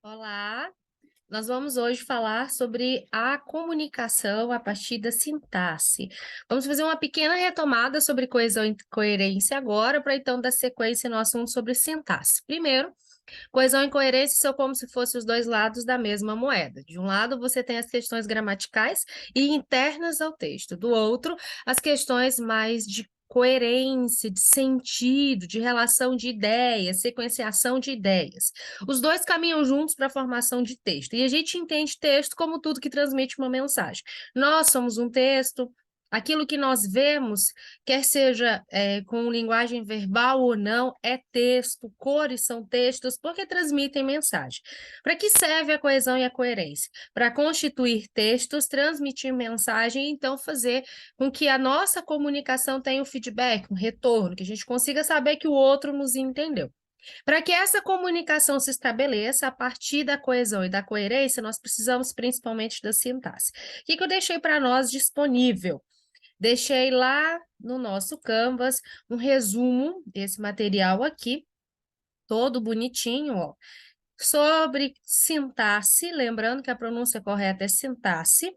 Olá, nós vamos hoje falar sobre a comunicação a partir da sintaxe. Vamos fazer uma pequena retomada sobre coesão e coerência agora, para então dar sequência no assunto sobre sintaxe. Primeiro, coesão e coerência são como se fossem os dois lados da mesma moeda. De um lado, você tem as questões gramaticais e internas ao texto. Do outro, as questões mais de coerência, de sentido, de relação de ideias, sequenciação de ideias. Os dois caminham juntos para a formação de texto. E a gente entende texto como tudo que transmite uma mensagem. Nós somos um texto. Aquilo que nós vemos, quer seja com linguagem verbal ou não, é texto, cores são textos, porque transmitem mensagem. Para que serve a coesão e a coerência? Para constituir textos, transmitir mensagem e então fazer com que a nossa comunicação tenha um feedback, um retorno, que a gente consiga saber que o outro nos entendeu. Para que essa comunicação se estabeleça a partir da coesão e da coerência, nós precisamos principalmente da sintaxe. O que eu deixei para nós disponível? Deixei lá no nosso Canvas um resumo desse material aqui, todo bonitinho, ó, sobre sintaxe, lembrando que a pronúncia correta é sintaxe.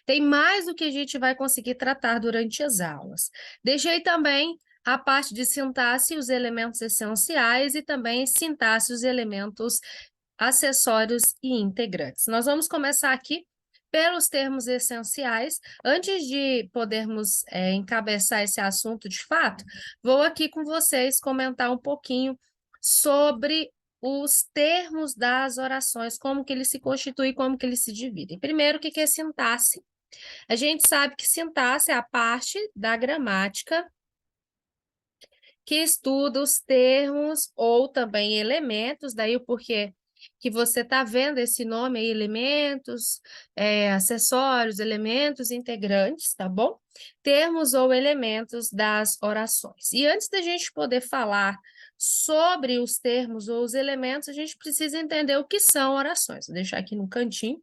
Tem mais do que a gente vai conseguir tratar durante as aulas. Deixei também a parte de sintaxe, os elementos essenciais, e também sintaxe, os elementos acessórios e integrantes. Nós vamos começar aqui pelos termos essenciais. Antes de podermos encabeçar esse assunto de fato, vou aqui com vocês comentar um pouquinho sobre os termos das orações, como que eles se constituem, como que eles se dividem. Primeiro, o que é sintaxe? A gente sabe que sintaxe é a parte da gramática que estuda os termos ou também elementos, daí o porquê que você está vendo esse nome aí, elementos, acessórios, elementos integrantes, tá bom? Termos ou elementos das orações. E antes da gente poder falar sobre os termos ou os elementos, a gente precisa entender o que são orações. Vou deixar aqui no cantinho.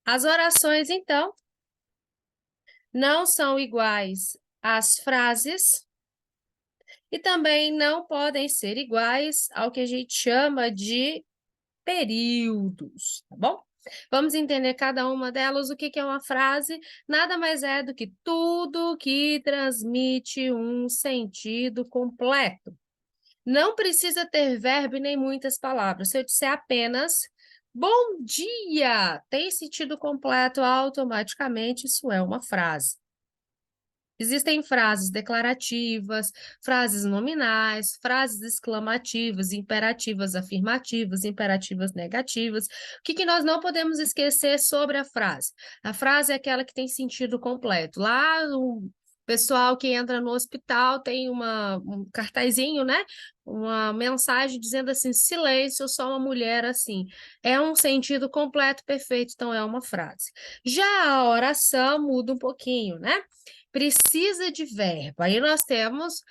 As orações, então, não são iguais às frases, e também não podem ser iguais ao que a gente chama de períodos, tá bom? Vamos entender cada uma delas. O que é uma frase? Nada mais é do que tudo que transmite um sentido completo. Não precisa ter verbo e nem muitas palavras. Se eu disser apenas bom dia, tem sentido completo automaticamente, isso é uma frase. Existem frases declarativas, frases nominais, frases exclamativas, imperativas afirmativas, imperativas negativas. O que nós não podemos esquecer sobre a frase? A frase é aquela que tem sentido completo. Lá, o pessoal que entra no hospital tem um cartazinho, né? Uma mensagem dizendo assim, silêncio, eu sou uma mulher assim. É um sentido completo, perfeito, então é uma frase. Já a oração muda um pouquinho, né? Precisa de verbo. Aí nós temos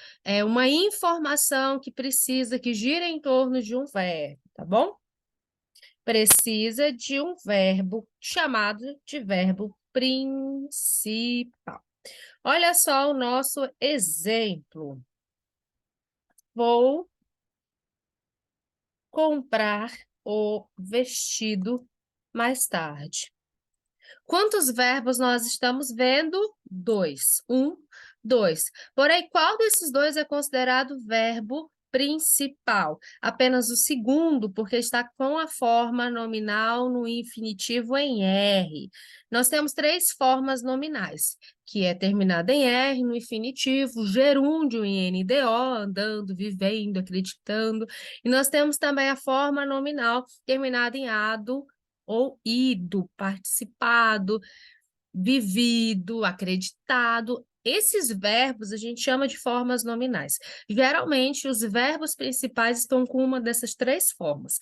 uma informação que precisa, que gira em torno de um verbo, tá bom? Precisa de um verbo chamado de verbo principal. Olha só o nosso exemplo. Vou comprar o vestido mais tarde. Quantos verbos nós estamos vendo? Dois. Um, dois. Porém, qual desses dois é considerado verbo principal? Apenas o segundo, porque está com a forma nominal no infinitivo em R. Nós temos três formas nominais, que é terminada em R no infinitivo, gerúndio em NDO, andando, vivendo, acreditando. E nós temos também a forma nominal terminada em ado, ou ido, participado, vivido, acreditado. Esses verbos a gente chama de formas nominais. Geralmente, os verbos principais estão com uma dessas três formas.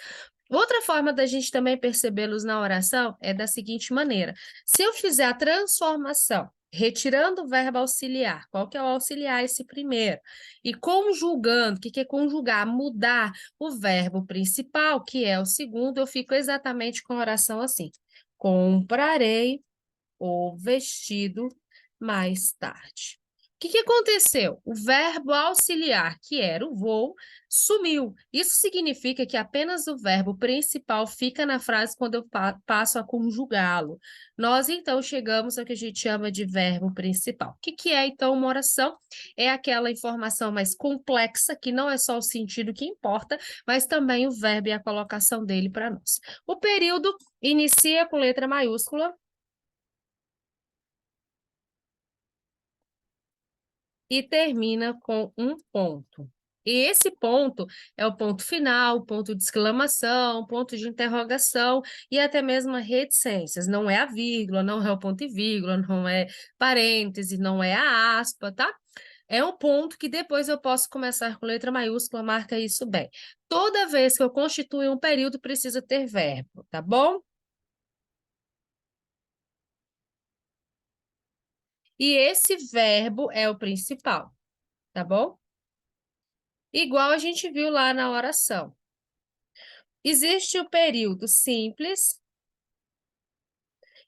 Outra forma da gente também percebê-los na oração é da seguinte maneira: se eu fizer a transformação, retirando o verbo auxiliar, qual que é o auxiliar? Esse primeiro. E conjugando, o que é conjugar? Mudar o verbo principal, que é o segundo, eu fico exatamente com a oração assim: comprarei o vestido mais tarde. que aconteceu? O verbo auxiliar, que era o vou, sumiu. Isso significa que apenas o verbo principal fica na frase quando eu passo a conjugá-lo. Nós, então, chegamos ao que a gente chama de verbo principal. O que é, então, uma oração? É aquela informação mais complexa, que não é só o sentido que importa, mas também o verbo e a colocação dele para nós. O período inicia com letra maiúscula, e termina com um ponto. E esse ponto é o ponto final, ponto de exclamação, ponto de interrogação e até mesmo reticências. Não é a vírgula, não é o ponto e vírgula, não é parêntese, não é a aspa, tá? É um ponto que depois eu posso começar com letra maiúscula, marca isso bem. Toda vez que eu constituo um período, precisa ter verbo, tá bom? E esse verbo é o principal, tá bom? Igual a gente viu lá na oração. Existe o período simples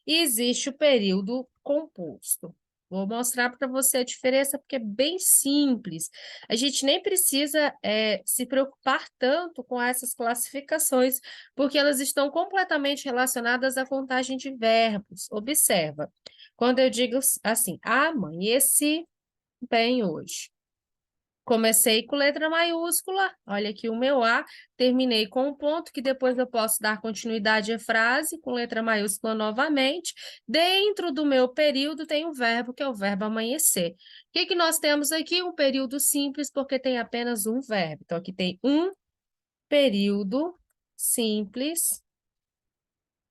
e existe o período composto. Vou mostrar para você a diferença, porque é bem simples. A gente nem precisa se preocupar tanto com essas classificações, porque elas estão completamente relacionadas à contagem de verbos. Observa, quando eu digo assim, amanheci bem hoje. Comecei com letra maiúscula, olha aqui o meu A, terminei com um ponto, que depois eu posso dar continuidade à frase com letra maiúscula novamente. Dentro do meu período tem um verbo, que é o verbo amanhecer. O que nós temos aqui? Um período simples, porque tem apenas um verbo. Então, aqui tem um período simples,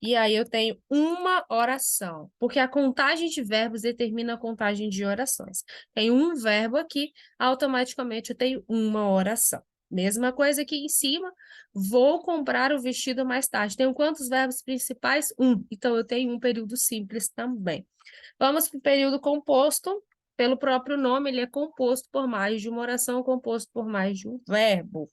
e aí eu tenho uma oração, porque a contagem de verbos determina a contagem de orações. Tem um verbo aqui, automaticamente eu tenho uma oração. Mesma coisa aqui em cima, vou comprar o vestido mais tarde. Tenho quantos verbos principais? Um. Então, eu tenho um período simples também. Vamos para o período composto. Pelo próprio nome, ele é composto por mais de uma oração, composto por mais de um verbo.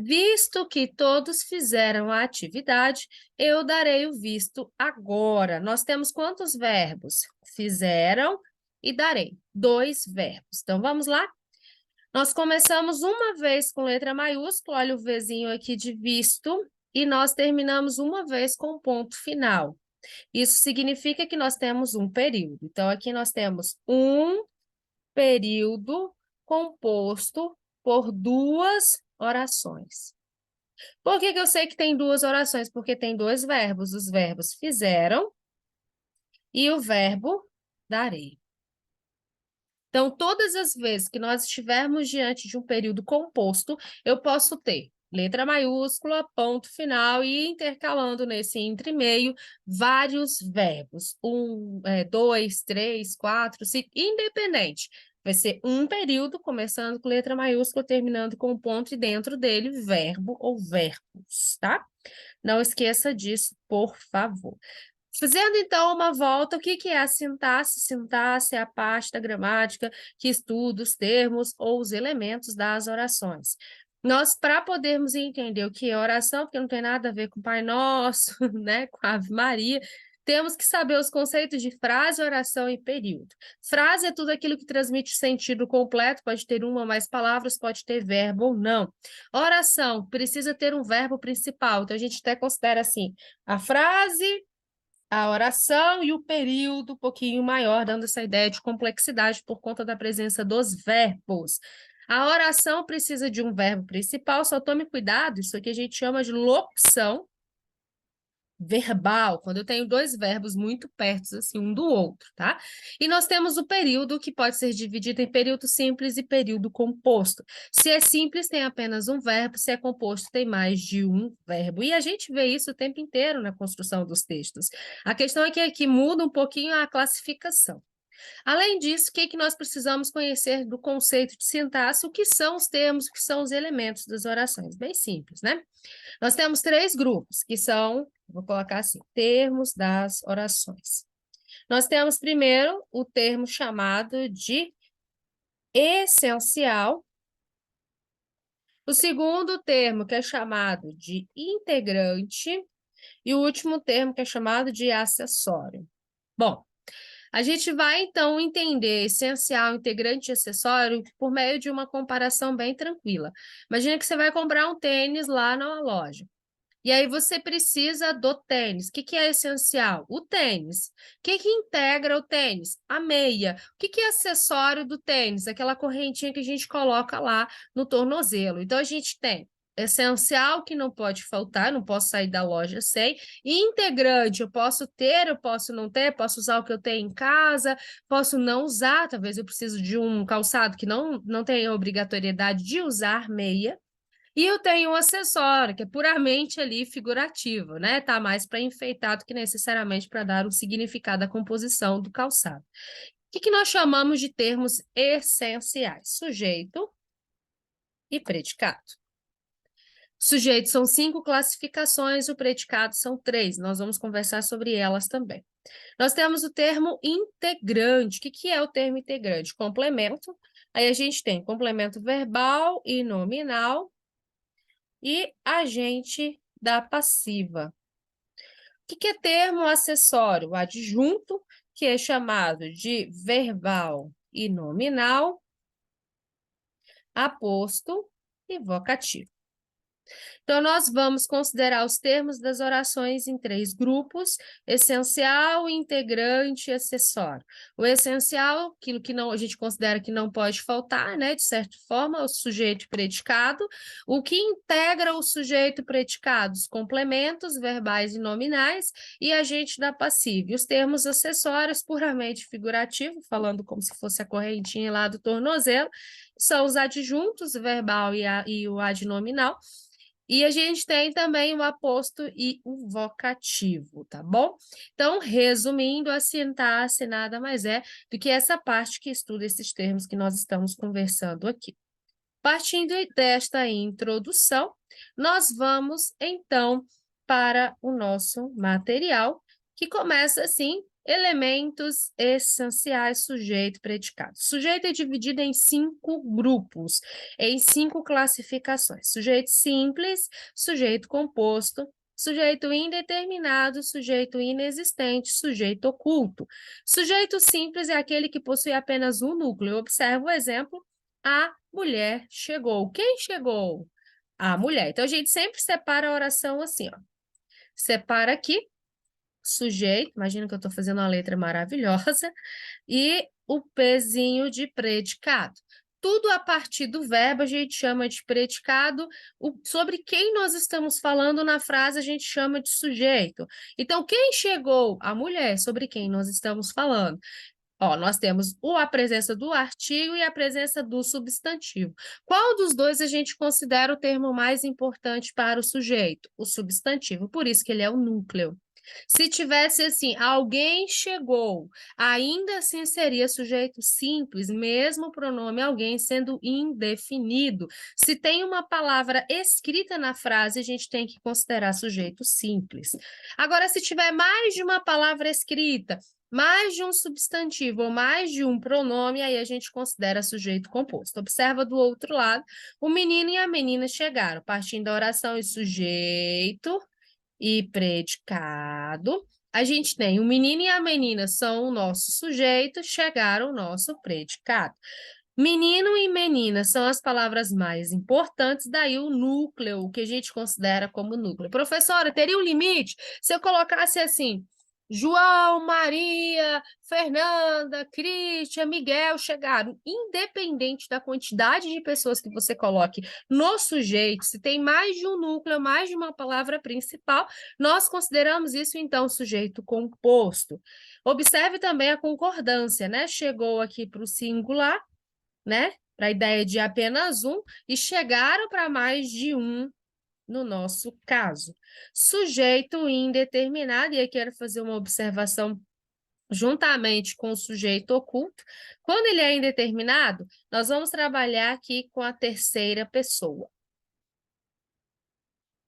Visto que todos fizeram a atividade, eu darei o visto agora. Nós temos quantos verbos? Fizeram e darei. 2 verbos. Então, vamos lá? Nós começamos uma vez com letra maiúscula, olha o Vzinho aqui de visto, e nós terminamos uma vez com ponto final. Isso significa que nós temos um período. Então, aqui nós temos um período composto por 2 orações. Por que eu sei que tem 2 orações? Porque tem 2 verbos. Os verbos fizeram e o verbo darei. Então, todas as vezes que nós estivermos diante de um período composto, eu posso ter letra maiúscula, ponto final e intercalando nesse entre e meio vários verbos. 1, 2, 3, 4, 5, independente. Vai ser um período, começando com letra maiúscula, terminando com ponto e dentro dele verbo ou verbos, tá? Não esqueça disso, por favor. Fazendo, então, uma volta, o que é a sintaxe? Sintaxe é a parte da gramática que estuda os termos ou os elementos das orações. Nós, para podermos entender o que é oração, porque não tem nada a ver com Pai Nosso, né, com Ave Maria, temos que saber os conceitos de frase, oração e período. Frase é tudo aquilo que transmite sentido completo, pode ter uma ou mais palavras, pode ter verbo ou não. Oração precisa ter um verbo principal, então a gente até considera assim, a frase, a oração e o período um pouquinho maior, dando essa ideia de complexidade por conta da presença dos verbos. A oração precisa de um verbo principal, só tome cuidado, isso aqui a gente chama de locução verbal, quando eu tenho 2 verbos muito perto, assim, um do outro, tá? E nós temos o período, que pode ser dividido em período simples e período composto. Se é simples, tem apenas um verbo, se é composto, tem mais de um verbo. E a gente vê isso o tempo inteiro na construção dos textos. A questão é que aqui muda um pouquinho a classificação. Além disso, o que nós precisamos conhecer do conceito de sintaxe? O que são os termos, o que são os elementos das orações? Bem simples, né? Nós temos 3 grupos, que são, vou colocar assim, termos das orações. Nós temos primeiro o termo chamado de essencial O segundo termo, que é chamado de integrante, e o último termo, que é chamado de acessório. Bom, a gente vai, então, entender essencial, integrante e acessório por meio de uma comparação bem tranquila. Imagina que você vai comprar um tênis lá na loja. E aí você precisa do tênis. O que é essencial? O tênis. O que integra o tênis? A meia. O que é acessório do tênis? Aquela correntinha que a gente coloca lá no tornozelo. Então, a gente tem essencial, que não pode faltar, não posso sair da loja sem. E integrante, eu posso ter, eu posso não ter, posso usar o que eu tenho em casa, posso não usar, talvez eu preciso de um calçado que não tenha obrigatoriedade de usar meia. E eu tenho um acessório, que é puramente ali figurativo, né? Tá mais para enfeitar do que necessariamente para dar um significado à composição do calçado. O que nós chamamos de termos essenciais? Sujeito e predicado. Sujeito são 5 classificações, o predicado são 3. Nós vamos conversar sobre elas também. Nós temos o termo integrante. O que é o termo integrante? Complemento. Aí a gente tem complemento verbal e nominal e agente da passiva. O que é termo acessório? O adjunto, que é chamado de verbal e nominal, aposto e vocativo. Então, nós vamos considerar os termos das orações em 3 grupos: essencial, integrante e acessório. O essencial, aquilo que não, a gente considera que não pode faltar, né? De certa forma, o sujeito e predicado. O que integra o sujeito e predicado? Os complementos verbais e nominais e agente da passiva. E os termos acessórios, puramente figurativo, falando como se fosse a correntinha lá do tornozelo, são os adjuntos, verbal e o adnominal. E a gente tem também o aposto e o vocativo, tá bom? Então, resumindo, a sintaxe nada mais é do que essa parte que estuda esses termos que nós estamos conversando aqui. Partindo desta introdução, nós vamos, então, para o nosso material, que começa assim: elementos essenciais, sujeito, predicado. Sujeito é dividido em 5 grupos, em 5 classificações: sujeito simples, sujeito composto, sujeito indeterminado, sujeito inexistente, sujeito oculto. Sujeito simples é aquele que possui apenas um núcleo. Observa o exemplo: a mulher chegou. Quem chegou? A mulher. Então, a gente sempre separa a oração assim, ó. Separa aqui sujeito, imagina que eu estou fazendo uma letra maravilhosa, e o pezinho de predicado. Tudo a partir do verbo a gente chama de predicado, sobre quem nós estamos falando na frase a gente chama de sujeito. Então, quem chegou? A mulher, sobre quem nós estamos falando. Ó, nós temos a presença do artigo e a presença do substantivo. Qual dos dois a gente considera o termo mais importante para o sujeito? O substantivo, por isso que ele é o núcleo. Se tivesse assim, alguém chegou, ainda assim seria sujeito simples, mesmo o pronome alguém sendo indefinido. Se tem uma palavra escrita na frase, a gente tem que considerar sujeito simples. Agora, se tiver mais de uma palavra escrita, mais de um substantivo ou mais de um pronome, aí a gente considera sujeito composto. Observa do outro lado, o menino e a menina chegaram, partindo da oração e sujeito e predicado. A gente tem o menino e a menina são o nosso sujeito, chegaram o nosso predicado. Menino e menina são as palavras mais importantes, daí o núcleo, o que a gente considera como núcleo. Professora, teria um limite se eu colocasse assim: João, Maria, Fernanda, Cristian, Miguel chegaram. Independente da quantidade de pessoas que você coloque no sujeito, se tem mais de um núcleo, mais de uma palavra principal, nós consideramos isso, então, sujeito composto. Observe também a concordância, né? Chegou aqui para o singular, né? Para a ideia de apenas um, e chegaram para mais de um no nosso caso. Sujeito indeterminado, e aí quero fazer uma observação juntamente com o sujeito oculto. Quando ele é indeterminado, nós vamos trabalhar aqui com a terceira pessoa.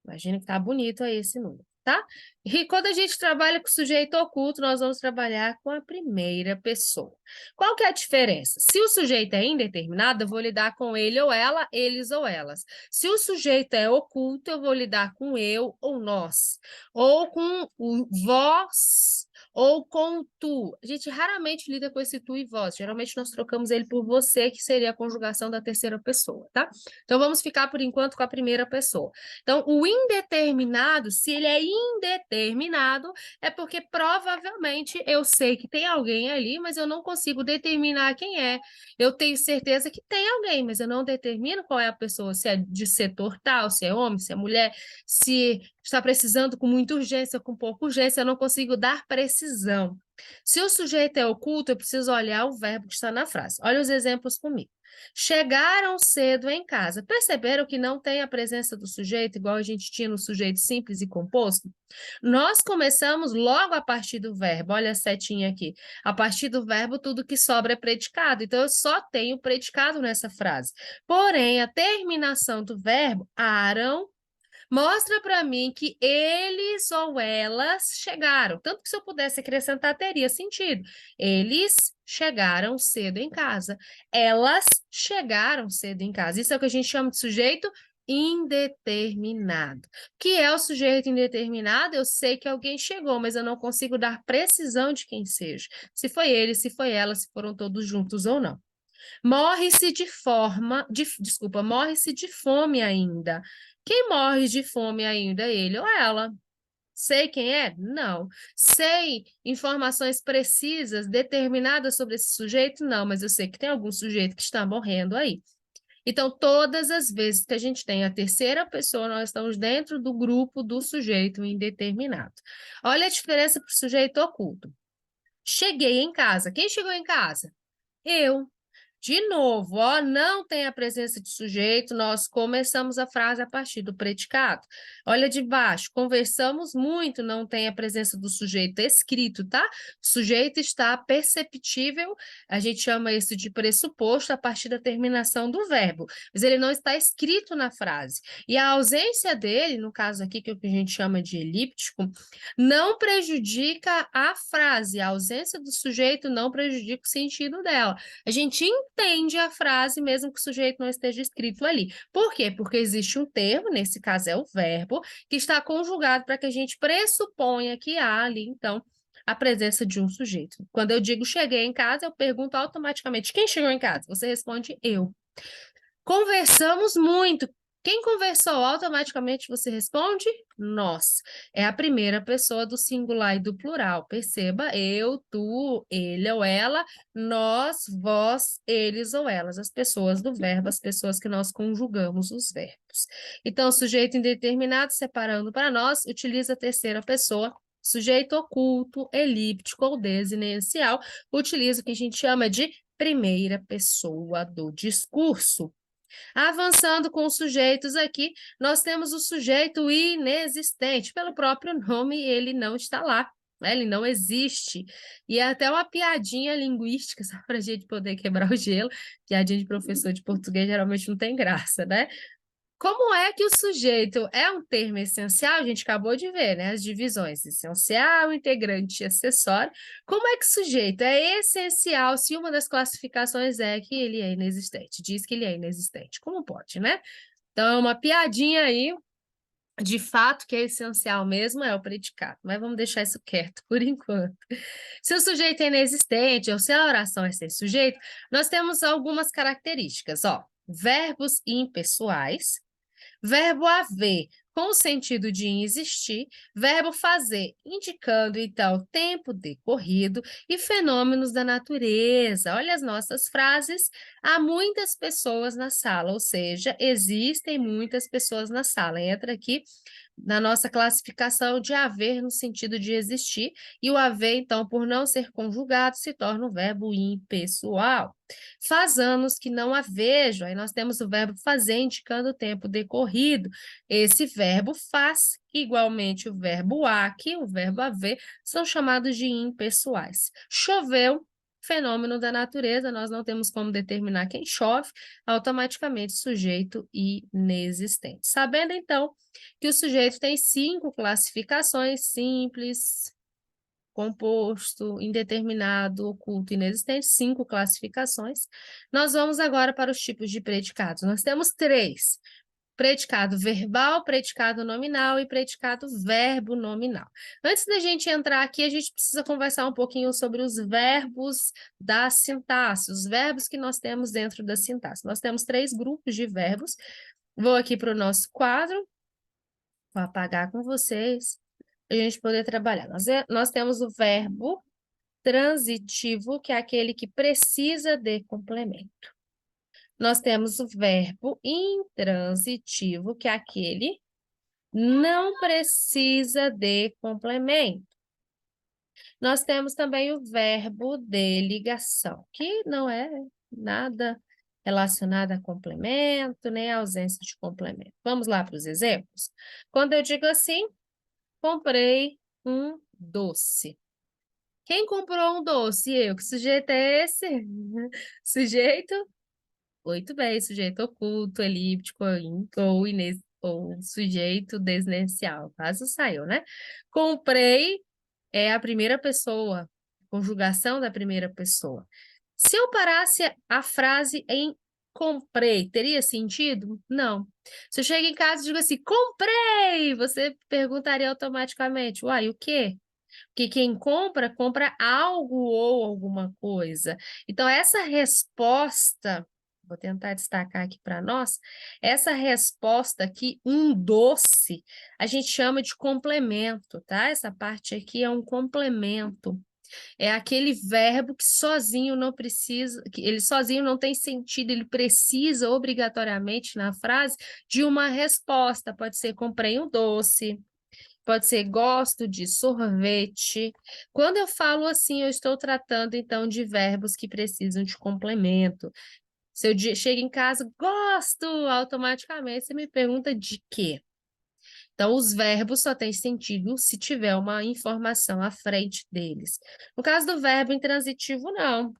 Imagina que tá bonito aí esse número. tá? E quando a gente trabalha com sujeito oculto, nós vamos trabalhar com a primeira pessoa. Qual que é a diferença? Se o sujeito é indeterminado, eu vou lidar com ele ou ela, eles ou elas. Se o sujeito é oculto, eu vou lidar com eu ou nós, ou com o vós, ou com tu. A gente raramente lida com esse tu e vós. Geralmente nós trocamos ele por você, que seria a conjugação da terceira pessoa, tá? Então vamos ficar por enquanto com a primeira pessoa. Então, o indeterminado, se ele é indeterminado, é porque provavelmente eu sei que tem alguém ali, mas eu não consigo determinar quem é. Eu tenho certeza que tem alguém, mas eu não determino qual é a pessoa, se é de setor tal, se é homem, se é mulher, se está precisando com muita urgência, com pouca urgência, eu não consigo dar precisão. Se o sujeito é oculto, eu preciso olhar o verbo que está na frase. Olha os exemplos comigo. Chegaram cedo em casa. Perceberam que não tem a presença do sujeito, igual a gente tinha no sujeito simples e composto? Nós começamos logo a partir do verbo. Olha a setinha aqui. A partir do verbo, tudo que sobra é predicado. Então, eu só tenho predicado nessa frase. Porém, a terminação do verbo, aram, mostra para mim que eles ou elas chegaram. Tanto que se eu pudesse acrescentar, teria sentido. Eles chegaram cedo em casa. Elas chegaram cedo em casa. Isso é o que a gente chama de sujeito indeterminado. O que é o sujeito indeterminado? Eu sei que alguém chegou, mas eu não consigo dar precisão de quem seja. Se foi ele, se foi ela, se foram todos juntos ou não. Morre-se de fome ainda. Quem morre de fome ainda? Ele ou ela? Sei quem é? Não. Sei informações precisas, determinadas sobre esse sujeito? Não, mas eu sei que tem algum sujeito que está morrendo aí. Então, todas as vezes que a gente tem a terceira pessoa, nós estamos dentro do grupo do sujeito indeterminado. Olha a diferença para o sujeito oculto. Cheguei em casa. Quem chegou em casa? Eu. De novo, ó, não tem a presença de sujeito, nós começamos a frase a partir do predicado. Olha de baixo, conversamos muito, não tem a presença do sujeito escrito, tá? O sujeito está perceptível, a gente chama isso de pressuposto a partir da terminação do verbo, mas ele não está escrito na frase. E a ausência dele, no caso aqui, que é o que a gente chama de elíptico, não prejudica a frase, a ausência do sujeito não prejudica o sentido dela. A gente entende a frase mesmo que o sujeito não esteja escrito ali. Por quê? Porque existe um termo, nesse caso é o verbo, que está conjugado para que a gente pressuponha que há ali, então, a presença de um sujeito. Quando eu digo cheguei em casa, eu pergunto automaticamente, quem chegou em casa? Você responde eu. Conversamos muito. Quem conversou? Automaticamente você responde nós. É a primeira pessoa do singular e do plural. Perceba, eu, tu, ele ou ela, nós, vós, eles ou elas. As pessoas do verbo, as pessoas que nós conjugamos os verbos. Então, sujeito indeterminado, separando para nós, utiliza a terceira pessoa. Sujeito oculto, elíptico ou desinencial, utiliza o que a gente chama de primeira pessoa do discurso. Avançando com os sujeitos aqui, nós temos o sujeito inexistente. Pelo próprio nome, ele não está lá, né? Ele não existe. E é até uma piadinha linguística, só para a gente poder quebrar o gelo. Piadinha de professor de português geralmente não tem graça, né? Como é que o sujeito é um termo essencial? A gente acabou de ver, né? As divisões essencial, integrante e acessório. Como é que o sujeito é essencial se uma das classificações é que ele é inexistente? Diz que ele é inexistente. Como pode, né? Então, é uma piadinha aí. De fato, que é essencial mesmo é o predicado, mas vamos deixar isso quieto por enquanto. Se o sujeito é inexistente ou se a oração é sem sujeito, nós temos algumas características, ó. Verbos impessoais, verbo haver, com o sentido de existir, verbo fazer, indicando, então, tempo decorrido e fenômenos da natureza. Olha as nossas frases. Há muitas pessoas na sala, ou seja, existem muitas pessoas na sala. Entra aqui na nossa classificação de haver no sentido de existir, e o haver, então, por não ser conjugado, se torna um verbo impessoal. Faz anos que não a vejo, aí nós temos o verbo fazer, indicando o tempo decorrido. Esse verbo faz, igualmente o verbo há, que o verbo haver, são chamados de impessoais. Choveu, fenômeno da natureza, nós não temos como determinar quem chove, automaticamente sujeito inexistente. Sabendo, então, que o sujeito tem 5 classificações: simples, composto, indeterminado, oculto, inexistente, 5 classificações. Nós vamos agora para os tipos de predicados. Nós temos 3: predicado verbal, predicado nominal e predicado verbo nominal. Antes da gente entrar aqui, a gente precisa conversar um pouquinho sobre os verbos da sintaxe, os verbos que nós temos dentro da sintaxe. Nós temos 3 grupos de verbos. Vou aqui para o nosso quadro, vou apagar com vocês, para a gente poder trabalhar. Nós temos o verbo transitivo, que é aquele que precisa de complemento. Nós temos o verbo intransitivo, que é aquele não precisa de complemento. Nós temos também o verbo de ligação, que não é nada relacionado a complemento, nem a ausência de complemento. Vamos lá para os exemplos? Quando eu digo assim, comprei um doce. Quem comprou um doce? Eu. Que sujeito é esse? Sujeito? Muito bem, sujeito oculto, elíptico, ou sujeito desnencial. Quase saiu, né? Comprei é a primeira pessoa, conjugação da primeira pessoa. Se eu parasse a frase em comprei, teria sentido? Não. Se eu chego em casa e digo assim, comprei, você perguntaria automaticamente, uai, o quê? Porque quem compra, compra algo ou alguma coisa. Então, essa resposta, vou tentar destacar aqui para nós, essa resposta aqui, um doce, a gente chama de complemento, tá? Essa parte aqui é um complemento. É aquele verbo que sozinho não precisa, que ele sozinho não tem sentido, ele precisa obrigatoriamente na frase de uma resposta. Pode ser comprei um doce, pode ser gosto de sorvete. Quando eu falo assim, eu estou tratando então de verbos que precisam de complemento. Se eu chego em casa, gosto, automaticamente você me pergunta de quê? Então, os verbos só têm sentido se tiver uma informação à frente deles. No caso do verbo intransitivo, não.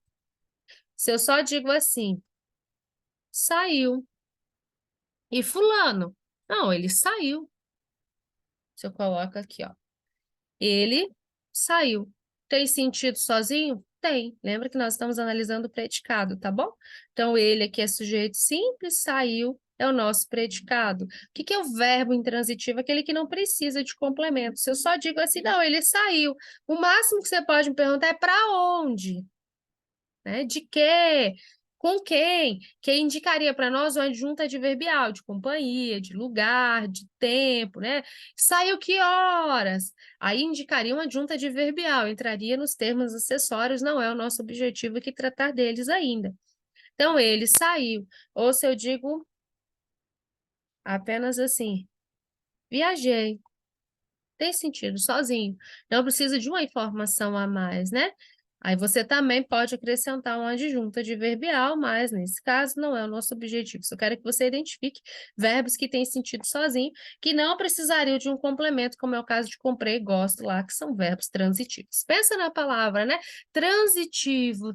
Se eu só digo assim, saiu. E fulano? Não, ele saiu. Se eu coloco aqui, ó. Ele saiu. Tem sentido sozinho? Tem. Lembra que nós estamos analisando o predicado, tá bom? Então, ele aqui é sujeito simples, saiu, é o nosso predicado. O que é o verbo intransitivo? Aquele que não precisa de complemento. Se eu só digo assim, não, ele saiu. O máximo que você pode me perguntar é para onde? Né? De quê? Com quem? Que indicaria para nós uma adjunta adverbial, de companhia, de lugar, de tempo, né? Saiu que horas? Aí indicaria uma adjunta adverbial, entraria nos termos acessórios, não é o nosso objetivo aqui tratar deles ainda. Então, ele saiu. Ou se eu digo apenas assim, viajei. Tem sentido, sozinho. Não precisa de uma informação a mais, né? Aí você também pode acrescentar uma adjunta adverbial, mas nesse caso não é o nosso objetivo. Só quero que você identifique verbos que têm sentido sozinho, que não precisariam de um complemento, como é o caso de comprei e gosto lá, que são verbos transitivos. Pensa na palavra, né? Transitivo,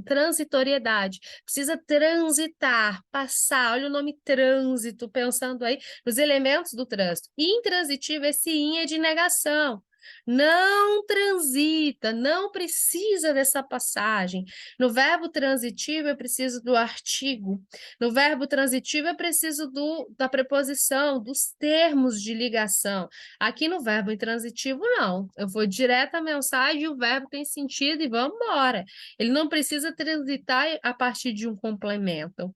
transitoriedade. Precisa transitar, passar. Olha o nome trânsito, pensando aí nos elementos do trânsito. Intransitivo, esse in é de negação. Não transita, não precisa dessa passagem. No verbo transitivo, eu preciso do artigo. No verbo transitivo, eu preciso da preposição, dos termos de ligação. Aqui no verbo intransitivo, não. Eu vou direto à mensagem, o verbo tem sentido e vamos embora. Ele não precisa transitar a partir de um complemento.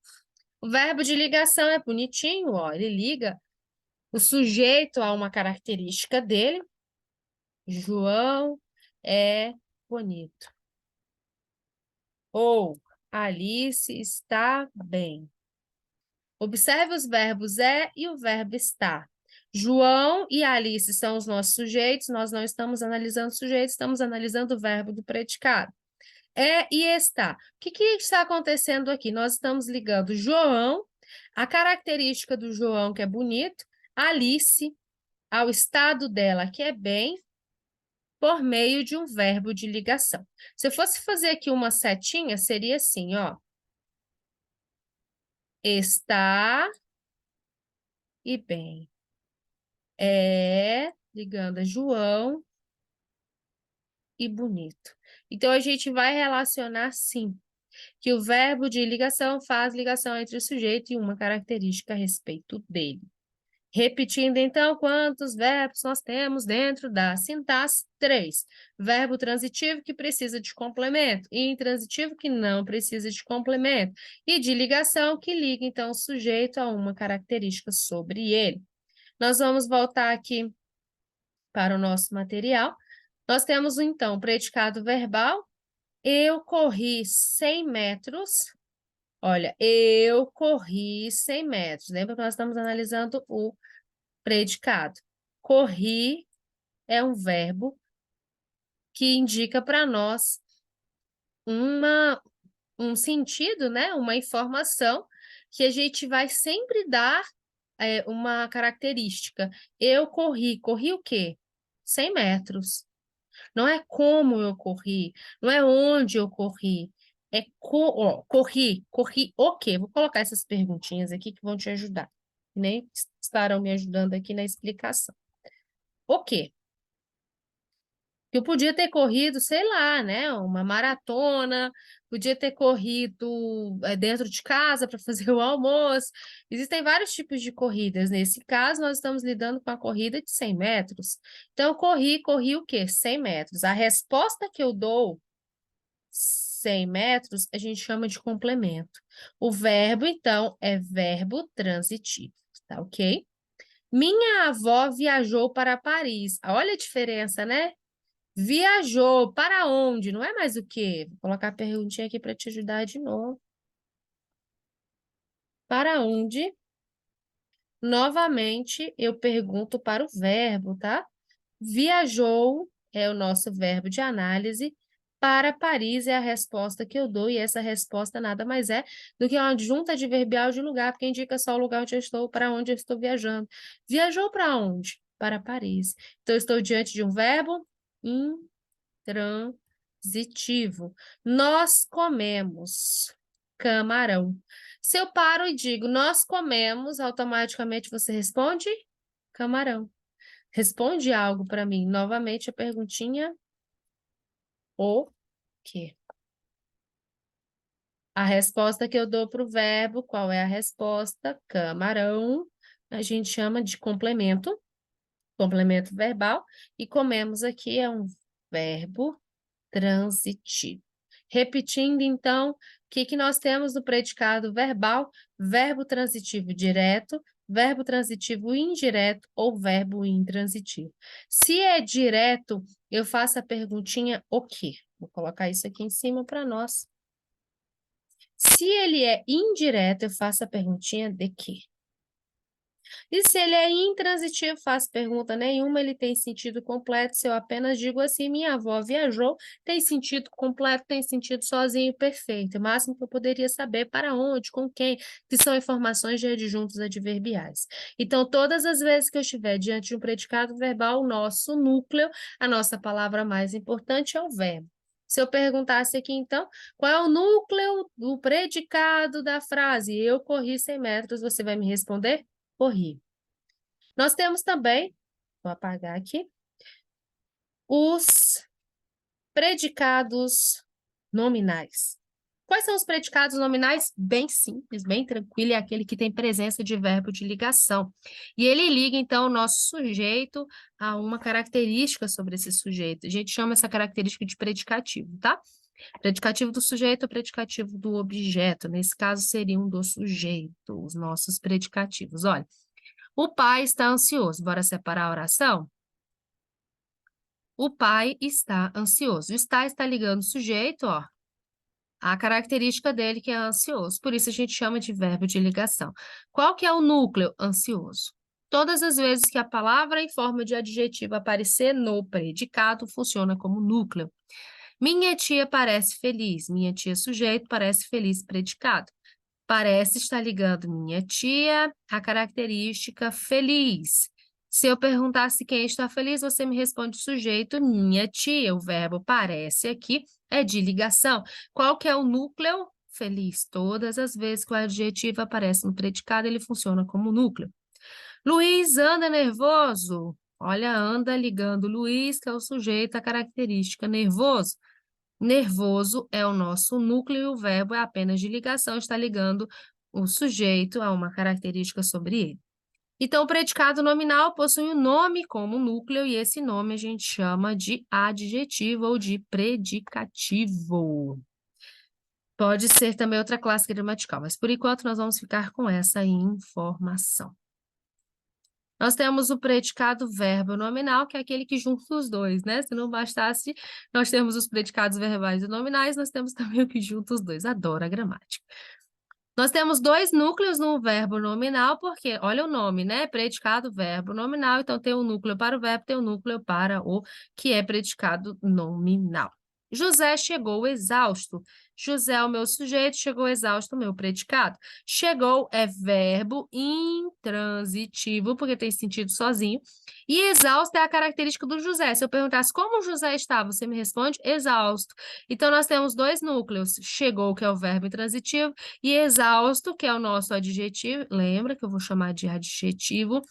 O verbo de ligação é bonitinho, ó. Ele liga o sujeito a uma característica dele. João é bonito. Ou Alice está bem. Observe os verbos é e o verbo está. João e Alice são os nossos sujeitos, nós não estamos analisando sujeitos, estamos analisando o verbo do predicado. É e está. O que está acontecendo aqui? Nós estamos ligando João, a característica do João, que é bonito, Alice, ao estado dela, que é bem, por meio de um verbo de ligação. Se eu fosse fazer aqui uma setinha, seria assim, ó. Está e bem. É, ligando a João e bonito. Então, a gente vai relacionar, sim, que o verbo de ligação faz ligação entre o sujeito e uma característica a respeito dele. Repetindo, então, quantos verbos nós temos dentro da sintaxe? 3. Verbo transitivo que precisa de complemento, e intransitivo que não precisa de complemento, e de ligação que liga, então, o sujeito a uma característica sobre ele. Nós vamos voltar aqui para o nosso material. Nós temos, então, o predicado verbal. Eu corri 100 metros. Olha, eu corri 100 metros. Lembra que nós estamos analisando o predicado. Corri é um verbo que indica para nós um sentido, né? Uma informação que a gente vai sempre dar uma característica. Eu corri. Corri o quê? 100 metros. Não é como eu corri, não é onde eu corri. Corri o quê? Vou colocar essas perguntinhas aqui que vão te ajudar. Nem estarão me ajudando aqui na explicação. O quê? Eu podia ter corrido, sei lá, né? Uma maratona, podia ter corrido dentro de casa para fazer o almoço. Existem vários tipos de corridas. Nesse caso, nós estamos lidando com a corrida de 100 metros. Então, corri o quê? 100 metros. A resposta que eu dou, 100 metros, a gente chama de complemento. O verbo, então, é verbo transitivo, tá ok? Minha avó viajou para Paris. Olha a diferença, né? Viajou para onde? Não é mais o quê? Vou colocar a perguntinha aqui para te ajudar de novo. Para onde? Novamente, eu pergunto para o verbo, tá? Viajou é o nosso verbo de análise. Para Paris é a resposta que eu dou, e essa resposta nada mais é do que uma adjunta adverbial de lugar, porque indica só o lugar onde eu estou, para onde eu estou viajando. Viajou para onde? Para Paris. Então, eu estou diante de um verbo transitivo. Nós comemos camarão. Se eu paro e digo nós comemos, automaticamente você responde camarão. Responde algo para mim. Novamente a perguntinha: o quê? A resposta que eu dou para o verbo, qual é a resposta? Camarão. A gente chama de complemento verbal. E comemos aqui é um verbo transitivo. Repetindo, então, o que nós temos no predicado verbal? Verbo transitivo direto, verbo transitivo indireto ou verbo intransitivo. Se é direto, eu faço a perguntinha o quê? Vou colocar isso aqui em cima para nós. Se ele é indireto, eu faço a perguntinha de quê? E se ele é intransitivo, faço pergunta nenhuma, ele tem sentido completo. Se eu apenas digo assim, minha avó viajou, tem sentido completo, tem sentido sozinho, perfeito. O máximo que eu poderia saber para onde, com quem, que são informações de adjuntos adverbiais. Então, todas as vezes que eu estiver diante de um predicado verbal, o nosso núcleo, a nossa palavra mais importante é o verbo. Se eu perguntasse aqui, então, qual é o núcleo do predicado da frase? Eu corri 100 metros, você vai me responder? Corri. Nós temos também, vou apagar aqui, os predicados nominais. Quais são os predicados nominais? Bem simples, bem tranquilo, é aquele que tem presença de verbo de ligação. E ele liga, então, o nosso sujeito a uma característica sobre esse sujeito. A gente chama essa característica de predicativo, tá? Predicativo do sujeito, predicativo do objeto. Nesse caso, seria um do sujeito, os nossos predicativos. Olha, o pai está ansioso. Bora separar a oração? O pai está ansioso. O está ligando o sujeito, ó, a característica dele que é ansioso. Por isso a gente chama de verbo de ligação. Qual que é o núcleo? Ansioso. Todas as vezes que a palavra em forma de adjetivo aparecer no predicado, funciona como núcleo. Minha tia parece feliz. Minha tia sujeito parece feliz predicado. Parece estar ligando minha tia à característica feliz. Se eu perguntasse quem está feliz, você me responde sujeito, minha tia. O verbo parece aqui é de ligação. Qual que é o núcleo? Feliz. Todas as vezes que o adjetivo aparece no predicado, ele funciona como núcleo. Luiz anda nervoso. Olha, anda ligando Luiz, que é o sujeito, a característica nervoso. Nervoso é o nosso núcleo e o verbo é apenas de ligação, está ligando o sujeito a uma característica sobre ele. Então, o predicado nominal possui um nome como núcleo e esse nome a gente chama de adjetivo ou de predicativo. Pode ser também outra classe gramatical, mas por enquanto nós vamos ficar com essa informação. Nós temos o predicado verbo nominal, que é aquele que junta os dois, né? Se não bastasse nós temos os predicados verbais e nominais, nós temos também o que junta os dois. Adoro a gramática. Nós temos dois núcleos no verbo nominal, porque, olha o nome, né? Predicado verbo nominal, então tem um núcleo para o verbo, tem um núcleo para o que é predicado nominal. José chegou exausto. José é o meu sujeito, chegou exausto, o meu predicado. Chegou é verbo intransitivo, porque tem sentido sozinho. E exausto é a característica do José. Se eu perguntasse como o José está, você me responde exausto. Então, nós temos dois núcleos. Chegou, que é o verbo intransitivo, e exausto, que é o nosso adjetivo. Lembra que eu vou chamar de adjetivo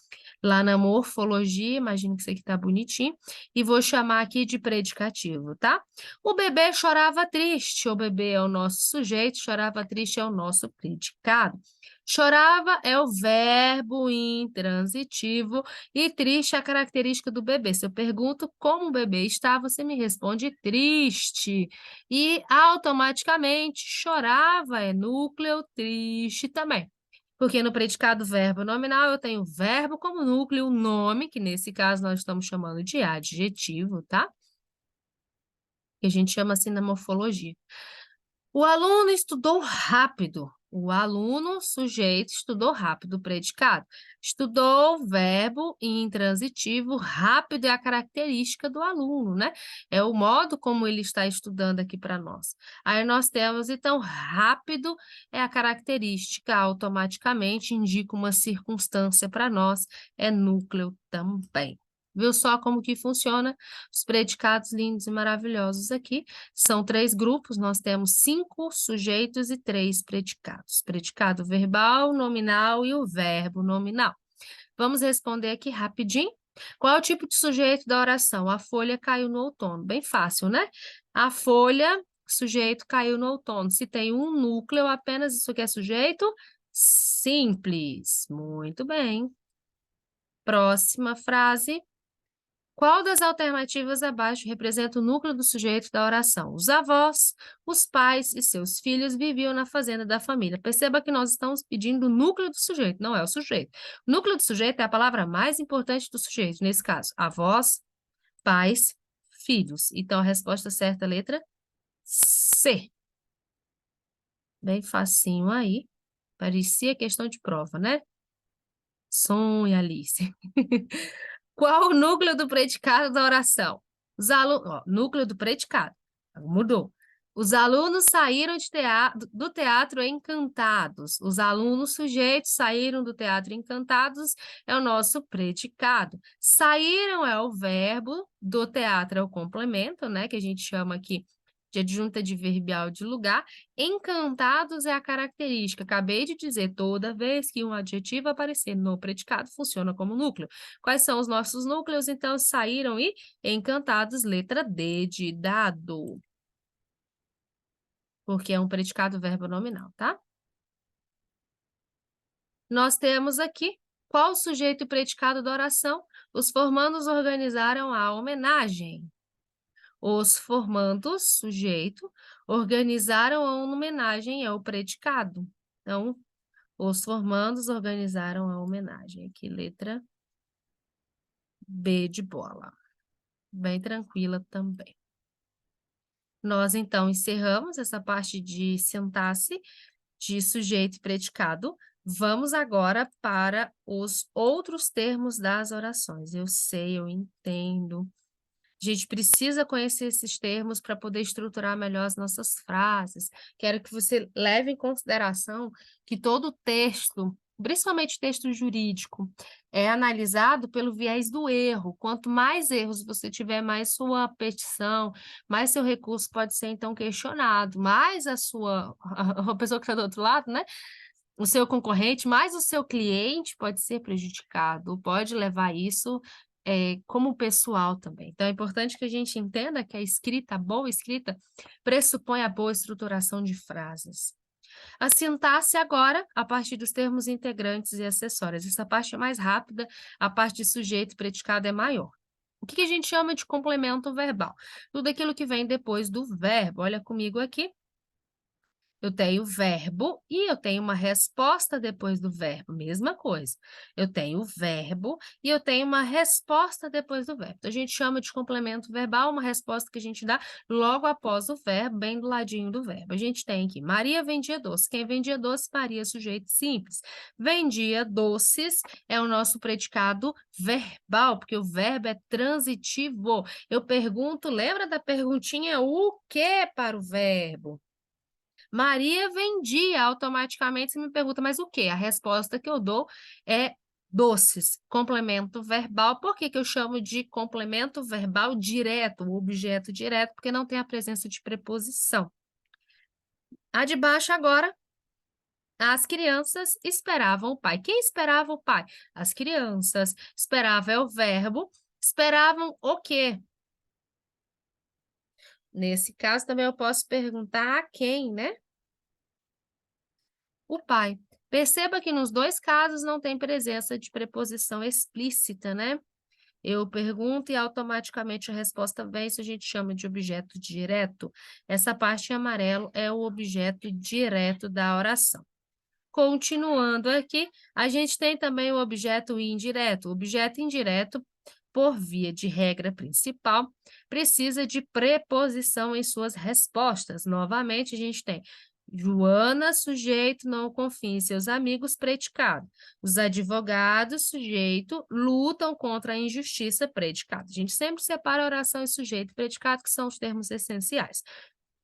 lá na morfologia, imagino que isso aqui tá bonitinho, e vou chamar aqui de predicativo, tá? O bebê chorava triste, o bebê é o nosso sujeito, chorava triste é o nosso predicado. Chorava é o verbo intransitivo e triste é a característica do bebê. Se eu pergunto como o bebê está, você me responde triste. E automaticamente chorava é núcleo triste também. Porque no predicado verbo nominal eu tenho verbo como núcleo, nome, que nesse caso nós estamos chamando de adjetivo, tá? Que a gente chama assim na morfologia. O aluno estudou rápido. O aluno, sujeito, estudou rápido, predicado. Estudou, verbo intransitivo, rápido é a característica do aluno, né? É o modo como ele está estudando aqui para nós. Aí nós temos, então, rápido é a característica, automaticamente indica uma circunstância para nós, é núcleo também. Viu só como que funciona? Os predicados lindos e maravilhosos aqui. São 3 grupos, nós temos 5 sujeitos e 3 predicados. Predicado verbal, nominal e o verbo nominal. Vamos responder aqui rapidinho. Qual é o tipo de sujeito da oração? A folha caiu no outono. Bem fácil, né? A folha, sujeito, caiu no outono. Se tem um núcleo apenas, isso aqui é sujeito simples. Muito bem. Próxima frase. Qual das alternativas abaixo representa o núcleo do sujeito da oração? Os avós, os pais e seus filhos viviam na fazenda da família. Perceba que nós estamos pedindo o núcleo do sujeito, não é o sujeito. O núcleo do sujeito é a palavra mais importante do sujeito, nesse caso. Avós, pais, filhos. Então, a resposta certa é a letra C. Bem facinho aí. Parecia questão de prova, né? Sonha, Alice. Qual o núcleo do predicado da oração? Os alunos, núcleo do predicado, mudou. Os alunos saíram do teatro encantados. Os alunos sujeitos saíram do teatro encantados é o nosso predicado. Saíram é o verbo, do teatro é o complemento, né, que a gente chama aqui de adjunta adverbial de lugar. Encantados é a característica. Acabei de dizer, toda vez que um adjetivo aparecer no predicado, funciona como núcleo. Quais são os nossos núcleos? Então, saíram e encantados, letra D de dado. Porque é um predicado verbo nominal, tá? Nós temos aqui, qual o sujeito e predicado da oração? Os formandos organizaram a homenagem. Os formandos, sujeito, organizaram a homenagem, é o predicado. Então, os formandos organizaram a homenagem. Aqui, letra B de bola. Bem tranquila também. Nós, então, encerramos essa parte de sintaxe de sujeito e predicado. Vamos agora para os outros termos das orações. Eu sei, eu entendo. A gente precisa conhecer esses termos para poder estruturar melhor as nossas frases. Quero que você leve em consideração que todo texto principalmente texto jurídico, é analisado pelo viés do erro. Quanto mais erros você tiver, mais sua petição, mais seu recurso pode ser, então, questionado, mais a pessoa que está do outro lado, né? O seu concorrente, mais o seu cliente pode ser prejudicado, pode levar isso como pessoal também. Então, é importante que a gente entenda que a boa escrita, pressupõe a boa estruturação de frases. A sintaxe agora, a partir dos termos integrantes e acessórios. Essa parte é mais rápida, a parte de sujeito e predicado é maior. O que a gente chama de complemento verbal? Tudo aquilo que vem depois do verbo. Olha comigo aqui. Eu tenho verbo e eu tenho uma resposta depois do verbo, mesma coisa. Eu tenho o verbo e eu tenho uma resposta depois do verbo. Então, a gente chama de complemento verbal uma resposta que a gente dá logo após o verbo, bem do ladinho do verbo. A gente tem aqui, Maria vendia doce. Quem vendia doce? Maria, sujeito simples. Vendia doces é o nosso predicado verbal, porque o verbo é transitivo. Eu pergunto, lembra da perguntinha o que para o verbo? Maria vendia, automaticamente você me pergunta, mas o quê? A resposta que eu dou é doces, complemento verbal. Por que que eu chamo de complemento verbal direto, o objeto direto? Porque não tem a presença de preposição. A de baixo agora, as crianças esperavam o pai. Quem esperava o pai? As crianças. Esperava é o verbo. Esperavam o quê? Nesse caso, também eu posso perguntar a quem, né? O pai. Perceba que nos dois casos não tem presença de preposição explícita, né? Eu pergunto e automaticamente a resposta vem, isso a gente chama de objeto direto. Essa parte em amarelo é o objeto direto da oração. Continuando aqui, a gente tem também o objeto indireto. O objeto indireto, por via de regra principal, precisa de preposição em suas respostas. Novamente, a gente tem Joana, sujeito, não confia em seus amigos, predicado. Os advogados, sujeito, lutam contra a injustiça, predicado. A gente sempre separa oração e sujeito e predicado, que são os termos essenciais.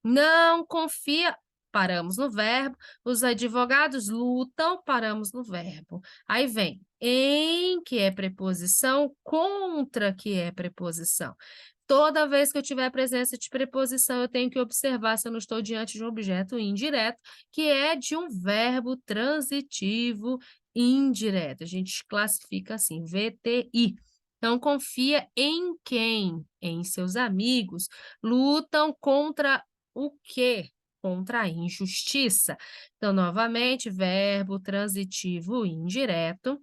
Não confia, paramos no verbo. Os advogados lutam, paramos no verbo. Aí vem em, que é preposição, contra, que é preposição. Toda vez que eu tiver presença de preposição, eu tenho que observar se eu não estou diante de um objeto indireto, que é de um verbo transitivo indireto. A gente classifica assim, VTI. Então, confia em quem? Em seus amigos. Lutam contra o quê? Contra a injustiça. Então, novamente, verbo transitivo indireto.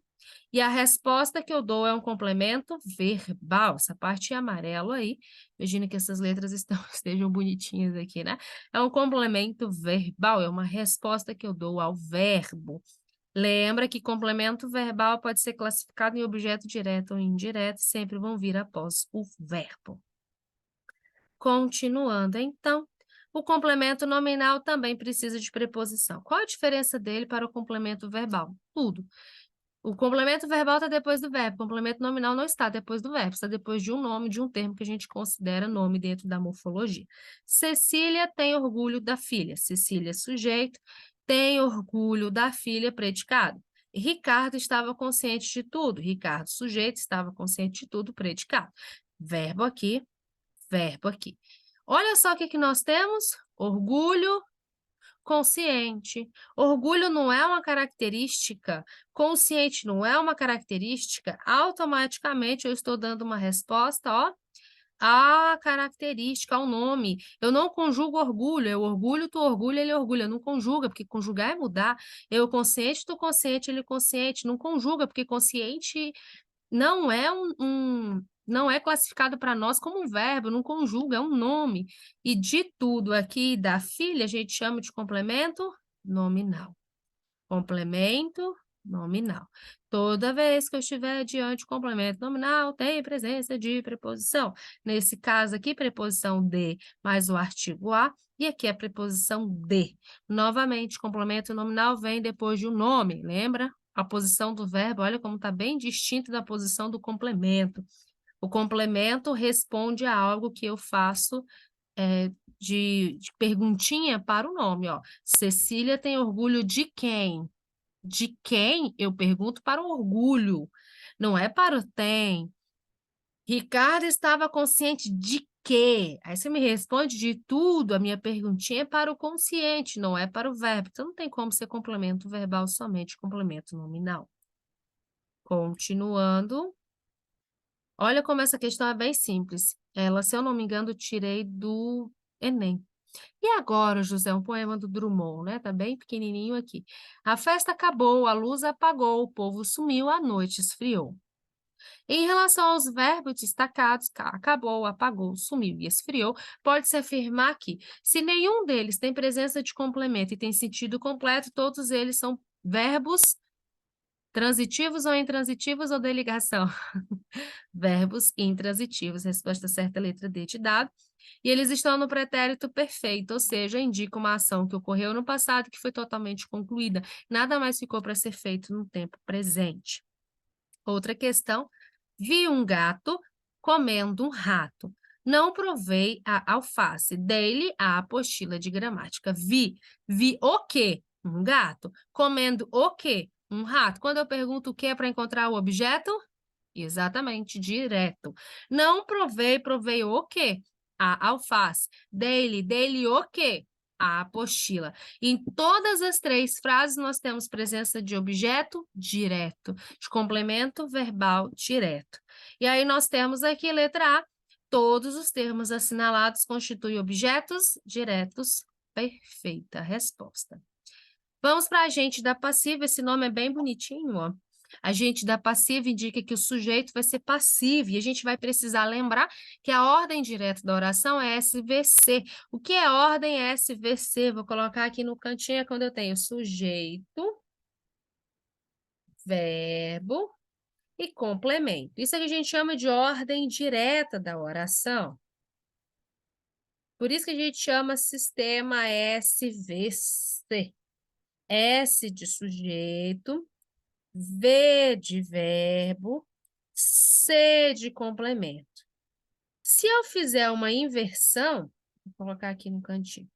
E a resposta que eu dou é um complemento verbal. Essa parte em amarelo aí. Imagina que essas letras estejam bonitinhas aqui, né? É um complemento verbal, é uma resposta que eu dou ao verbo. Lembra que complemento verbal pode ser classificado em objeto direto ou indireto, sempre vão vir após o verbo. Continuando, então, o complemento nominal também precisa de preposição. Qual a diferença dele para o complemento verbal? Tudo. O complemento verbal está depois do verbo, o complemento nominal não está depois do verbo, está depois de um nome, de um termo que a gente considera nome dentro da morfologia. Cecília tem orgulho da filha. Cecília, sujeito, tem orgulho da filha, predicado. Ricardo estava consciente de tudo. Ricardo, sujeito, estava consciente de tudo, predicado. Verbo aqui, verbo aqui. Olha só o que nós temos: orgulho consciente. Orgulho não é uma característica, consciente não é uma característica, automaticamente eu estou dando uma resposta, ó, a característica, ao nome. Eu não conjugo orgulho, eu orgulho, tu orgulha, ele orgulha. Não conjuga, porque conjugar é mudar. Eu consciente, tu consciente, ele consciente. Não conjuga, porque consciente não é não é classificado para nós como um verbo, não conjuga, é um nome. E de tudo aqui da filha, a gente chama de complemento nominal. Complemento nominal. Toda vez que eu estiver diante de complemento nominal, tem presença de preposição. Nesse caso aqui, preposição de mais o artigo a, e aqui a preposição de. Novamente, complemento nominal vem depois de um nome, lembra? A posição do verbo, olha como está bem distinto da posição do complemento. O complemento responde a algo que eu faço de perguntinha para o nome, ó. Cecília tem orgulho de quem? De quem? Eu pergunto para o orgulho, não é para o tem. Ricardo estava consciente de quê? Aí você me responde de tudo, a minha perguntinha é para o consciente, não é para o verbo. Então não tem como ser complemento verbal somente, complemento nominal. Continuando. Olha como essa questão é bem simples. Ela, se eu não me engano, tirei do Enem. E agora, José, um poema do Drummond, né? Tá bem pequenininho aqui. A festa acabou, a luz apagou, o povo sumiu, a noite esfriou. Em relação aos verbos destacados, acabou, apagou, sumiu e esfriou, pode-se afirmar que, se nenhum deles tem presença de complemento e tem sentido completo, todos eles são verbos transitivos ou intransitivos ou de ligação? Verbos intransitivos, resposta certa, letra D de dado. E eles estão no pretérito perfeito, ou seja, indicam uma ação que ocorreu no passado que foi totalmente concluída. Nada mais ficou para ser feito no tempo presente. Outra questão. Vi um gato comendo um rato. Não provei a alface. Dei-lhe a apostila de gramática. Vi o quê? Um gato. Comendo o quê? Um rato. Quando eu pergunto o que é para encontrar o objeto, exatamente, direto. Não provei o quê? A alface. Dei-lhe o quê? A apostila. Em todas as três frases, nós temos presença de objeto direto, de complemento verbal direto. E aí nós temos aqui, letra A, todos os termos assinalados constituem objetos diretos. Perfeita resposta. Vamos para agente da passiva, esse nome é bem bonitinho, ó. Agente da passiva indica que o sujeito vai ser passivo e a gente vai precisar lembrar que a ordem direta da oração é SVC. O que é ordem SVC? Vou colocar aqui no cantinho, é quando eu tenho sujeito, verbo e complemento. Isso é que a gente chama de ordem direta da oração. Por isso que a gente chama sistema SVC. S de sujeito, V de verbo, C de complemento. Se eu fizer uma inversão, vou colocar aqui no cantinho.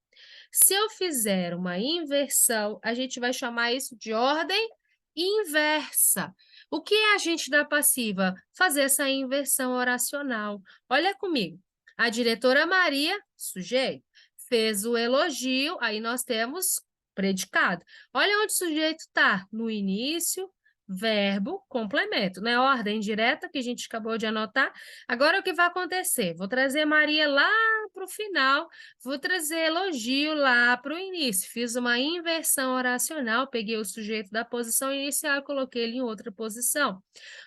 Se eu fizer uma inversão, a gente vai chamar isso de ordem inversa. O que é agente da passiva? Fazer essa inversão oracional. Olha comigo. A diretora Maria, sujeito, fez o elogio, aí nós temos predicado. Olha onde o sujeito está, no início, verbo, complemento, né? Ordem direta que a gente acabou de anotar. Agora, o que vai acontecer? Vou trazer Maria lá para o final, vou trazer elogio lá para o início. Fiz uma inversão oracional, peguei o sujeito da posição inicial e coloquei ele em outra posição.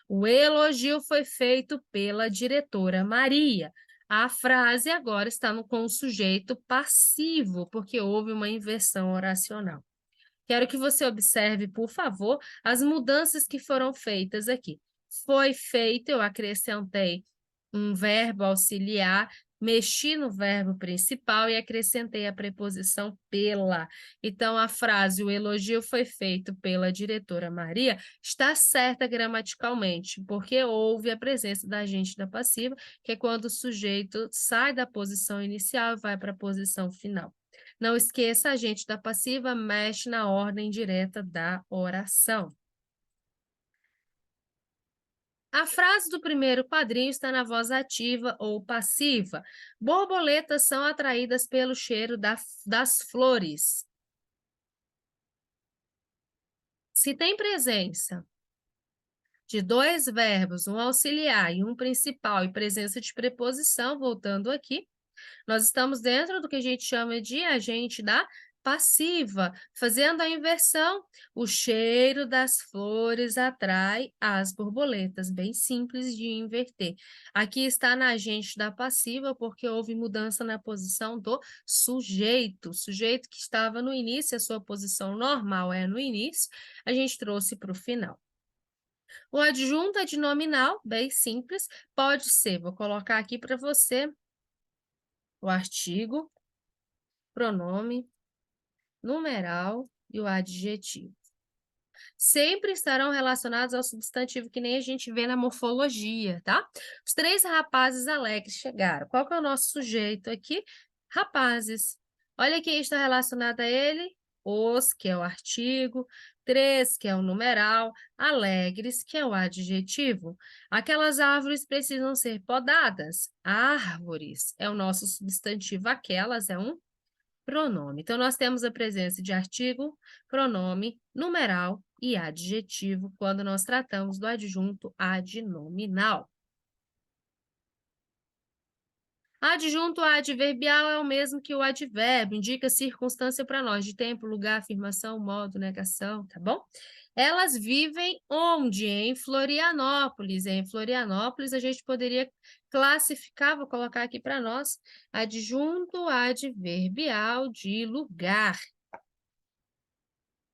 O elogio foi feito pela diretora Maria. A frase agora está com o sujeito passivo, porque houve uma inversão oracional. Quero que você observe, por favor, as mudanças que foram feitas aqui. Foi feito, eu acrescentei um verbo auxiliar, mexi no verbo principal e acrescentei a preposição pela. Então, a frase, o elogio foi feito pela diretora Maria, está certa gramaticalmente, porque houve a presença da agente da passiva, que é quando o sujeito sai da posição inicial e vai para a posição final. Não esqueça, agente da passiva mexe na ordem direta da oração. A frase do primeiro quadrinho está na voz ativa ou passiva. Borboletas são atraídas pelo cheiro das flores. Se tem presença de dois verbos, um auxiliar e um principal, e presença de preposição, voltando aqui, nós estamos dentro do que a gente chama de agente da passiva, fazendo a inversão. O cheiro das flores atrai as borboletas, bem simples de inverter. Aqui está na agente da passiva, porque houve mudança na posição do sujeito. O sujeito que estava no início, a sua posição normal é no início, a gente trouxe para o final. O adjunto adnominal, bem simples, pode ser, vou colocar aqui para você, o artigo, pronome, numeral e o adjetivo. Sempre estarão relacionados ao substantivo, que nem a gente vê na morfologia, tá? Os três rapazes alegres chegaram. Qual que é o nosso sujeito aqui? Rapazes. Olha quem está relacionado a ele. os, que é o artigo, três, que é o numeral, alegres, que é o adjetivo. Aquelas árvores precisam ser podadas. Árvores é o nosso substantivo, aquelas é um pronome. Então, nós temos a presença de artigo, pronome, numeral e adjetivo quando nós tratamos do adjunto adnominal. Adjunto adverbial é o mesmo que o advérbio, indica circunstância para nós, de tempo, lugar, afirmação, modo, negação, tá bom? Elas vivem onde? Em Florianópolis. Em Florianópolis, a gente poderia classificar, vou colocar aqui para nós, adjunto adverbial de lugar.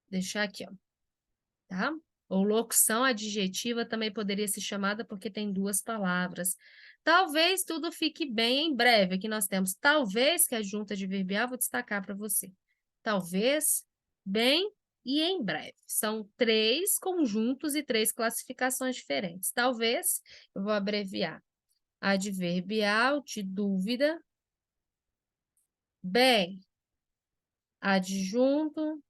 Deixar aqui, ó, tá? Ou locução adjetiva também poderia ser chamada porque tem duas palavras. Talvez tudo fique bem em breve. Aqui nós temos talvez, que é junta adverbial, vou destacar para você. Talvez, bem e em breve. São três conjuntos e três classificações diferentes. Talvez, eu vou abreviar. Adverbial de dúvida. Bem, adjunto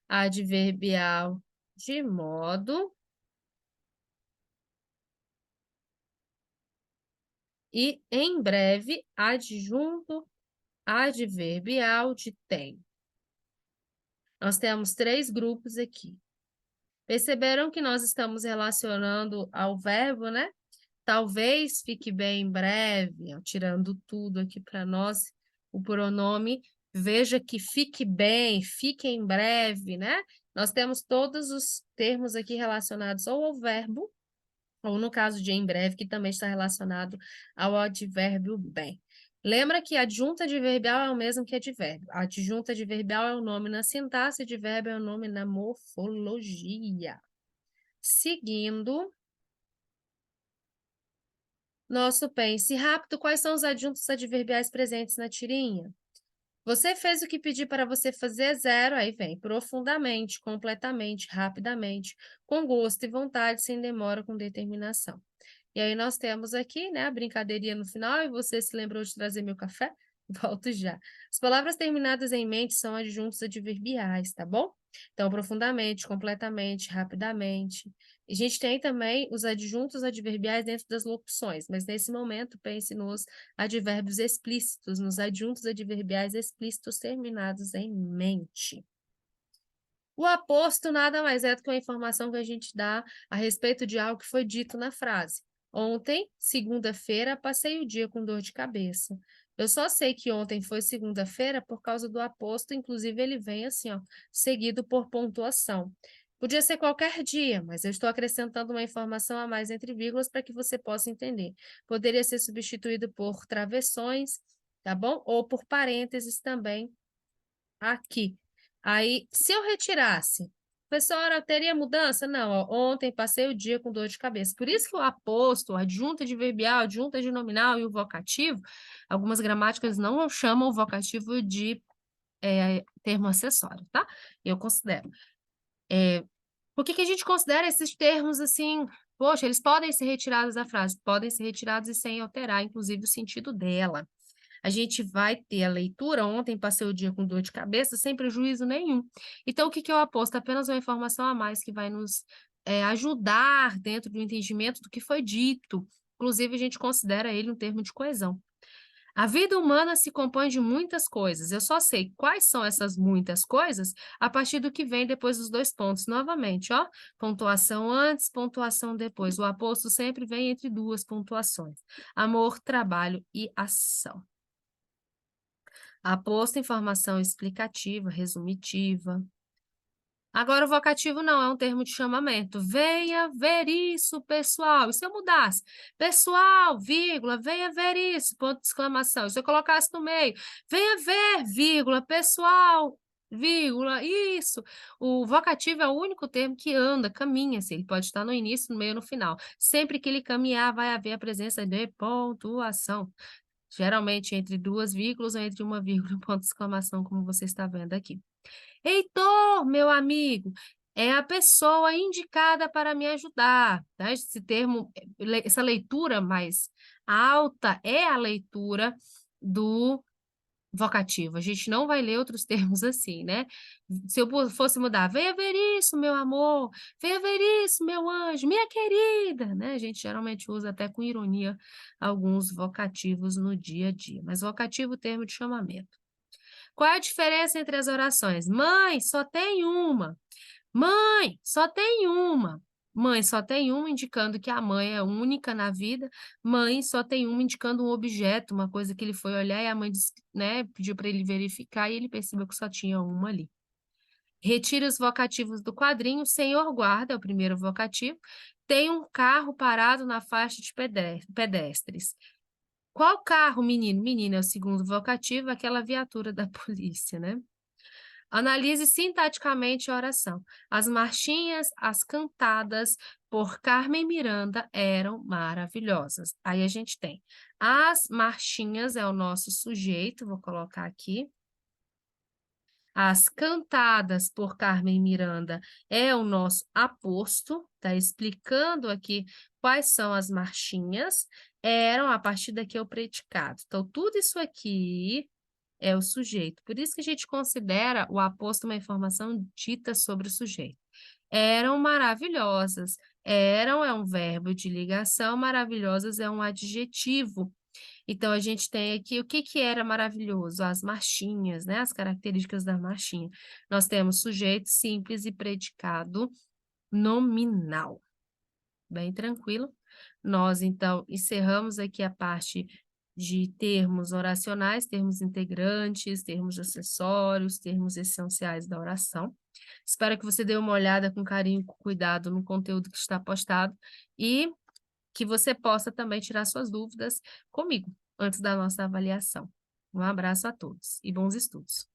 adverbial de modo. E, em breve, adjunto adverbial de tem. Nós temos três grupos aqui. Perceberam que nós estamos relacionando ao verbo, né? Talvez fique bem em breve, ó, tirando tudo aqui para nós, o pronome. Veja que fique bem, fique em breve, né? Nós temos todos os termos aqui relacionados ou ao verbo, ou no caso de em breve, que também está relacionado ao advérbio bem. Lembra que adjunta adverbial é o mesmo que advérbio. Adjunta adverbial é o nome na sintaxe, advérbio é o nome na morfologia. Seguindo, nosso pense rápido, quais são os adjuntos adverbiais presentes na tirinha? Você fez o que pedi para você fazer, zero, aí vem profundamente, completamente, rapidamente, com gosto e vontade, sem demora, com determinação. E aí nós temos aqui, né, a brincadeirinha no final, e você se lembrou de trazer meu café? Volto já. As palavras terminadas em mente são adjuntos adverbiais, tá bom? Então, profundamente, completamente, rapidamente. A gente tem também os adjuntos adverbiais dentro das locuções, mas nesse momento pense nos advérbios explícitos, nos adjuntos adverbiais explícitos terminados em mente. O aposto nada mais é do que uma informação que a gente dá a respeito de algo que foi dito na frase. Ontem, segunda-feira, passei o dia com dor de cabeça. Eu só sei que ontem foi segunda-feira por causa do aposto, inclusive ele vem assim, ó, seguido por pontuação. Podia ser qualquer dia, mas eu estou acrescentando uma informação a mais entre vírgulas para que você possa entender. Poderia ser substituído por travessões, tá bom? Ou por parênteses também aqui. Aí, se eu retirasse, professora, teria mudança? Não, ó, ontem passei o dia com dor de cabeça. Por isso que o aposto, a adjunta adverbial, a adjunta de nominal e o vocativo, algumas gramáticas não chamam o vocativo de termo acessório, tá? Eu considero. Por que que a gente considera esses termos assim? Poxa, eles podem ser retirados da frase, podem ser retirados e sem alterar, inclusive, o sentido dela. A gente vai ter a leitura. Ontem passei o dia com dor de cabeça, sem prejuízo nenhum. Então, o que que eu aposto? Apenas uma informação a mais que vai nos ajudar dentro do entendimento do que foi dito. Inclusive, a gente considera ele um termo de coesão. A vida humana se compõe de muitas coisas. Eu só sei quais são essas muitas coisas a partir do que vem depois dos dois pontos. Novamente, ó, pontuação antes, pontuação depois. O aposto sempre vem entre duas pontuações: amor, trabalho e ação. Aposto, informação explicativa, resumitiva. Agora, o vocativo não é um termo de chamamento. Venha ver isso, pessoal. E se eu mudasse? Pessoal, vírgula, venha ver isso, ponto de exclamação. E se eu colocasse no meio? Venha ver, vírgula, pessoal, vírgula, isso. O vocativo é o único termo que anda, caminha, assim. Ele pode estar no início, no meio ou no final. Sempre que ele caminhar, vai haver a presença de pontuação. Geralmente entre duas vírgulas ou entre uma vírgula e ponto de exclamação, como você está vendo aqui. Heitor, meu amigo, é a pessoa indicada para me ajudar, tá? Esse termo, essa leitura mais alta é a leitura do vocativo, a gente não vai ler outros termos assim, né. Se eu fosse mudar: "Venha ver isso, meu amor, venha ver isso, meu anjo, minha querida", né, a gente geralmente usa até com ironia alguns vocativos no dia a dia, mas vocativo, termo de chamamento. Qual é a diferença entre as orações? "Mãe, só tem uma", "Mãe, só tem uma". Mãe só tem uma, indicando que a mãe é única na vida. Mãe só tem uma, indicando um objeto, uma coisa que ele foi olhar e a mãe disse, né, pediu para ele verificar e ele percebeu que só tinha uma ali. Retire os vocativos do quadrinho. Senhor guarda é o primeiro vocativo. Tem um carro parado na faixa de pedestres. Qual carro, menino? Menino é o segundo vocativo, aquela viatura da polícia, né? Analise sintaticamente a oração. As marchinhas, as cantadas por Carmen Miranda eram maravilhosas. Aí a gente tem as marchinhas é o nosso sujeito, vou colocar aqui. As cantadas por Carmen Miranda é o nosso aposto, tá explicando aqui quais são as marchinhas, eram, a partir daqui é o predicado. Então, tudo isso aqui é o sujeito. Por isso que a gente considera o aposto uma informação dita sobre o sujeito. Eram maravilhosas. Eram é um verbo de ligação, maravilhosas é um adjetivo. Então, a gente tem aqui o que que era maravilhoso? As marchinhas, né? As características da marchinha. Nós temos sujeito simples e predicado nominal. Bem tranquilo. Nós, então, encerramos aqui a parte de termos oracionais, termos integrantes, termos acessórios, termos essenciais da oração. Espero que você dê uma olhada com carinho e com cuidado no conteúdo que está postado e que você possa também tirar suas dúvidas comigo antes da nossa avaliação. Um abraço a todos e bons estudos.